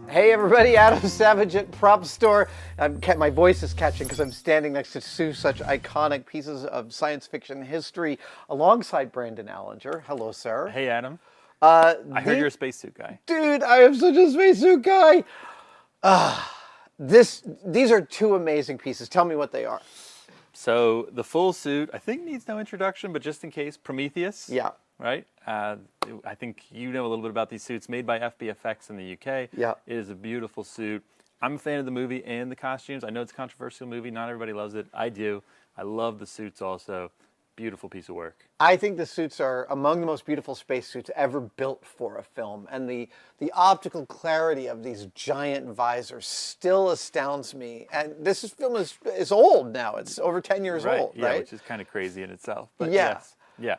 Hey everybody, Adam Savage at Prop Store. My voice is catching because I'm standing next to two such iconic pieces of science fiction history alongside Brandon Allinger. Hello, sir. Hey, Adam. I heard you're a spacesuit guy. Dude, I am such a spacesuit guy. These are two amazing pieces. Tell me what they are. So the full suit, I think needs no introduction, but just in case, Prometheus. Yeah. Right? I think you know a little bit about these suits made by FBFX in the UK. Yeah. It is a beautiful suit. I'm a fan of the movie and the costumes. I know it's a controversial movie. Not everybody loves it. I do. I love the suits also. Beautiful piece of work. I think the suits are among the most beautiful spacesuits ever built for a film. And the optical clarity of these giant visors still astounds me. And this film is old now. It's over 10 years old, yeah, right? which is kind of crazy in itself. But yeah. Yes. Yeah.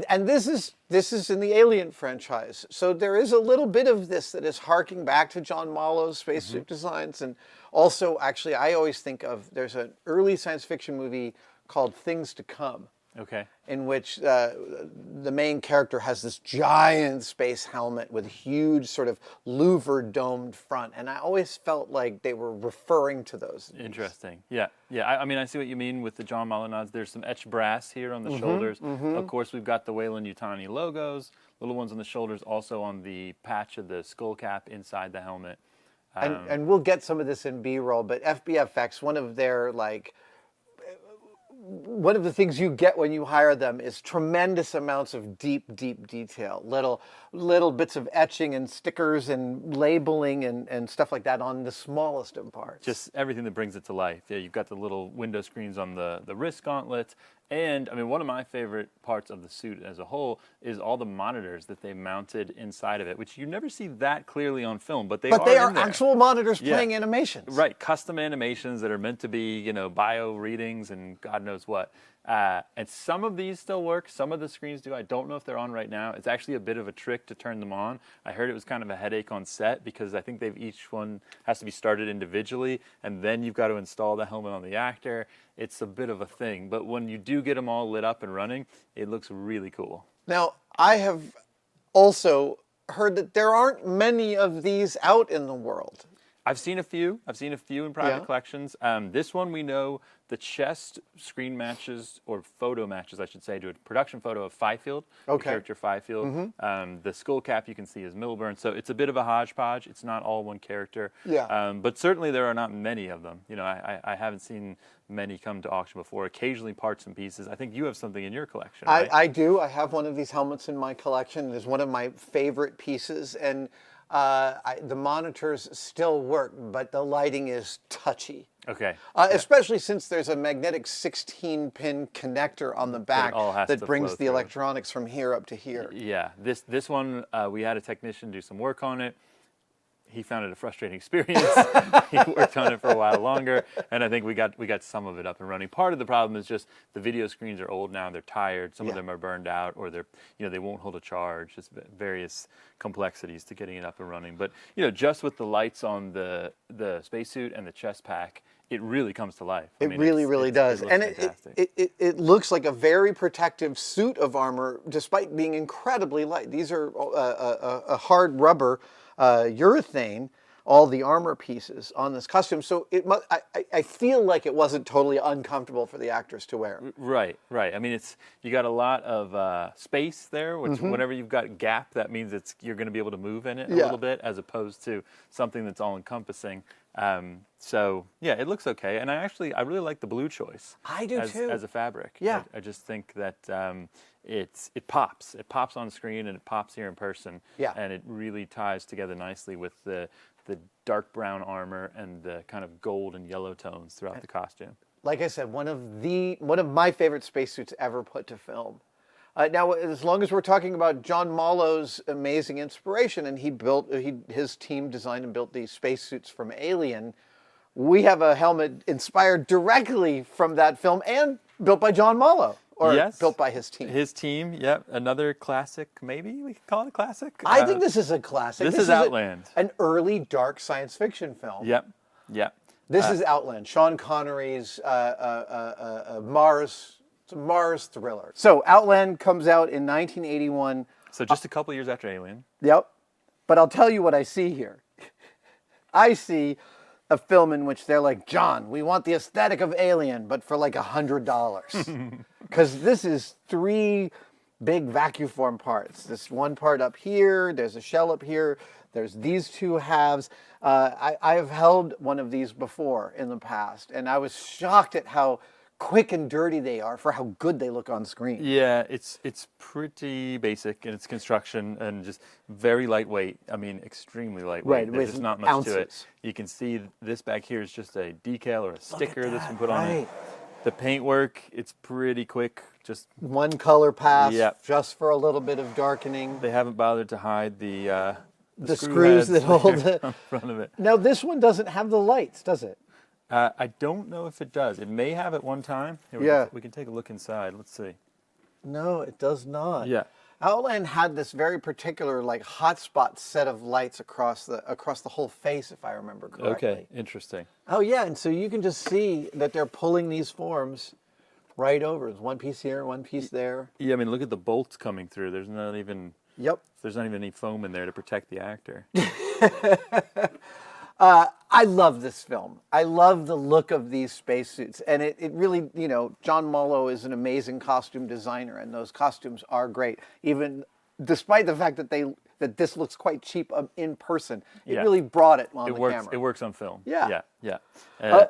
And this is in the Alien franchise. So there is a little bit of this that is harking back to John Mollo's spacesuit designs. And also, actually, I always think of, there's an early science fiction movie called Things to Come. Okay. In which the main character has this giant space helmet with a huge sort of louvered domed front. And I always felt like they were referring to those. Interesting. Yeah. Yeah. I mean, I see what you mean with the John Mollo nods. There's some etched brass here on the shoulders. Of course, we've got the Weyland-Yutani logos, little ones on the shoulders, also on the patch of the skull cap inside the helmet. And we'll get some of this in B-roll, but FBFX, one of the things you get when you hire them is tremendous amounts of deep detail. Little bits of etching and stickers and labeling and stuff like that on the smallest of parts. Just everything that brings it to life. Yeah, you've got the little window screens on the wrist gauntlets. And, I mean, one of my favorite parts of the suit as a whole is all the monitors that they mounted inside of it, which you never see that clearly on film, but they are actual monitors playing animations. Right, custom animations that are meant to be, bio readings and God knows what. And some of these still work. Some of the screens do. I don't know if they're on right now. It's actually a bit of a trick to turn them on. I heard it was kind of a headache on set because I think each one has to be started individually, and then you've got to install the helmet on the actor. It's a bit of a thing. But when you do get them all lit up and running, it looks really cool. Now, I have also heard that there aren't many of these out in the world. I've seen a few in private collections. This one we know the chest screen matches, or photo matches, I should say, to a production photo of Fifield, the character Fifield. The skull cap you can see is Milburn, so it's a bit of a hodgepodge. It's not all one character. Yeah. But certainly there are not many of them. I haven't seen many come to auction before. Occasionally parts and pieces. I think you have something in your collection, right? I do. I have one of these helmets in my collection. It is one of my favorite pieces, and the monitors still work, but the lighting is touchy. Okay. Especially since there's a magnetic 16-pin connector on the back that brings the electronics from here up to here. Yeah. This one, we had a technician do some work on it. He found it a frustrating experience. He worked on it for a while longer, and I think we got some of it up and running. Part of the problem is just the video screens are old now; they're tired. Some of them are burned out, or they won't hold a charge. Just various complexities to getting it up and running. But just with the lights on the spacesuit and the chest pack, it really comes to life. It really does, and it looks like a very protective suit of armor, despite being incredibly light. These are a hard rubber. Urethane, all the armor pieces on this costume, so I feel like it wasn't totally uncomfortable for the actors to wear. Right. I mean, you got a lot of space there, which whenever you've got gap, that means you're going to be able to move in it a little bit, as opposed to something that's all encompassing. So yeah, it looks okay, and I really like the blue choice. I do too. As a fabric. Yeah. I just think that it pops on screen and it pops here in person. Yeah. And it really ties together nicely with the dark brown armor and the kind of gold and yellow tones throughout the costume. Like I said, one of my favorite spacesuits ever put to film. Now, as long as we're talking about John Mollo's amazing inspiration, and his team designed and built these spacesuits from Alien, we have a helmet inspired directly from that film and built by John Mollo. Or built by his team. His team, yep. Another classic, maybe we could call it a classic. I think this is a classic. This is Outland. An early dark science fiction film. Yep. This is Outland, Sean Connery's Mars thriller. So Outland comes out in 1981. So just a couple years after Alien. Yep. But I'll tell you what I see here. I see a film in which they're like, John, we want the aesthetic of Alien, but for like $100. Because this is 3 big vacuum form parts. This one part up here, there's a shell up here, there's these 2 halves. I have held one of these before in the past, and I was shocked at how quick and dirty they are for how good they look on screen. Yeah, it's pretty basic in its construction and just very lightweight. I mean, extremely lightweight. Right, There's with just not much ounces. to it. You can see this back here is just a decal or a sticker that's been put on right. it. The paintwork, it's pretty quick. Just One color pass, Yep. just for a little bit of darkening. they haven't bothered to hide the screws that heads hold there it. on front of it. Now this one doesn't have the lights, does it? I don't know if it does. It may have at one time. Here, Yeah. we can take a look inside. Let's see. No, it does not. Yeah. Outland had this very particular like hotspot set of lights across the whole face, if I remember correctly. Okay, interesting. Oh yeah, and so you can just see that they're pulling these forms right over. There's one piece here, one piece there. Yeah, I mean, look at the bolts coming through. There's not even any foam in there to protect the actor. I love this film. I love the look of these spacesuits. And it really, John Mollo is an amazing costume designer, and those costumes are great. Even despite the fact that this looks quite cheap in person, it really brought it on the camera. It works on film. Yeah. Yeah.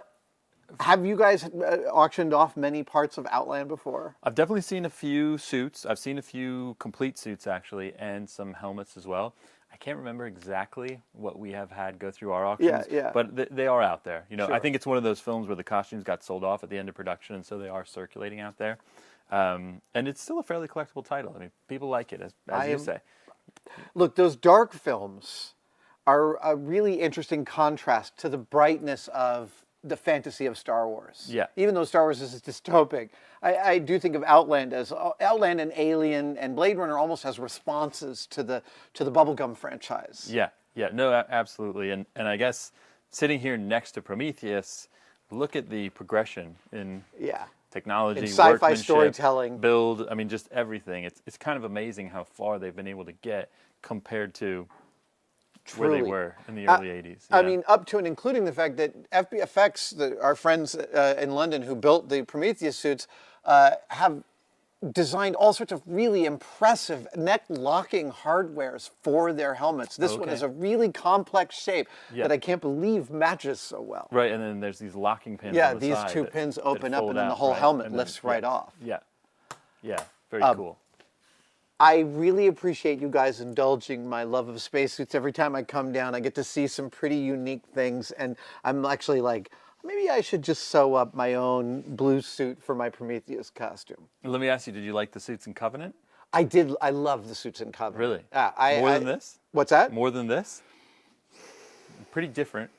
Have you guys auctioned off many parts of Outland before? I've definitely seen a few suits. I've seen a few complete suits, actually, and some helmets as well. I can't remember exactly what we have had go through our auctions, but they are out there. Sure. I think it's one of those films where the costumes got sold off at the end of production, and so they are circulating out there. And it's still a fairly collectible title. I mean, people like it, as you say. Look, those dark films are a really interesting contrast to the brightness of the fantasy of Star Wars. Yeah. Even though Star Wars is dystopic, I do think of Outland and Alien and Blade Runner almost as responses to the bubblegum franchise. Yeah. No, absolutely. And I guess sitting here next to Prometheus, look at the progression in technology, in sci-fi workmanship, storytelling, build. I mean, just everything. It's kind of amazing how far they've been able to get compared to where they were in the early 80s. I mean, up to and including the fact that FBFX, our friends in London who built the Prometheus suits, have designed all sorts of really impressive neck-locking hardwares for their helmets. This one is a really complex shape that I can't believe matches so well. Right, and then there's these locking pins on the these side 2 pins open up, and then the out, whole helmet and then, lifts right off. Yeah, very cool. I really appreciate you guys indulging my love of spacesuits. Every time I come down, I get to see some pretty unique things, and I'm actually like, maybe I should just sew up my own blue suit for my Prometheus costume. Let me ask you, did you like the suits in Covenant? I did. I love the suits in Covenant. Really? More than this? What's that? More than this? Pretty different.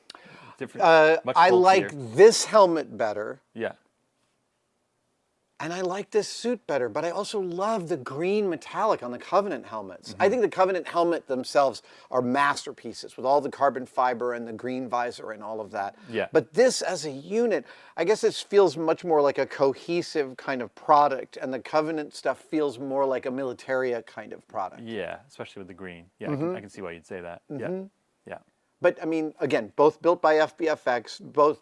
Much I bulkier. like this helmet better. Yeah. And I like this suit better, but I also love the green metallic on the Covenant helmets. I think the Covenant helmet themselves are masterpieces with all the carbon fiber and the green visor and all of that. Yeah. But this as a unit, I guess this feels much more like a cohesive kind of product, and the Covenant stuff feels more like a Militaria kind of product. Yeah, especially with the green. Yeah, I can see why you'd say that. Yeah. But I mean, again, both built by FBFX, both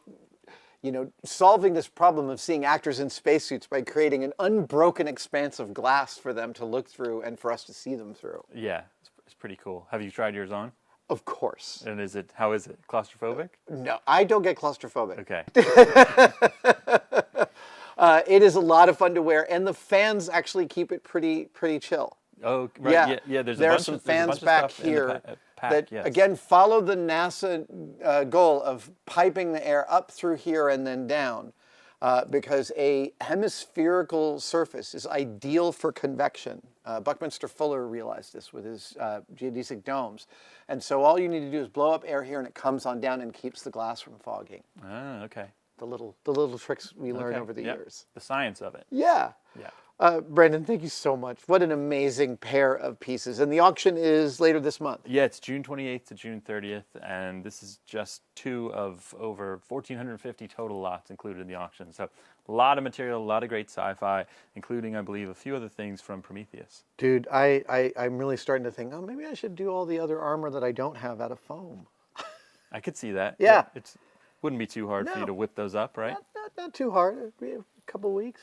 solving this problem of seeing actors in spacesuits by creating an unbroken expanse of glass for them to look through and for us to see them through. Yeah, it's pretty cool. Have you tried yours on? Of course. And how is it? Claustrophobic? No, I don't get claustrophobic. Okay. It is a lot of fun to wear, and the fans actually keep it pretty chill. Oh, right. Yeah, there are some fans back here that, yes. again, follow the NASA goal of piping the air up through here and then down, because a hemispherical surface is ideal for convection. Buckminster Fuller realized this with his geodesic domes. And so all you need to do is blow up air here, and it comes on down and keeps the glass from fogging. Ah, okay. The little tricks we learn over the years. The science of it. Yeah. Brandon, thank you so much. What an amazing pair of pieces. And the auction is later this month. Yeah, it's June 28th to June 30th, and this is just 2 of over 1,450 total lots included in the auction. So a lot of material, a lot of great sci-fi, including, I believe, a few other things from Prometheus. Dude, I'm really starting to think, maybe I should do all the other armor that I don't have out of foam. I could see that. Yeah. It wouldn't be too hard for you No. to whip those up, right? Not too hard. It'd be a couple weeks.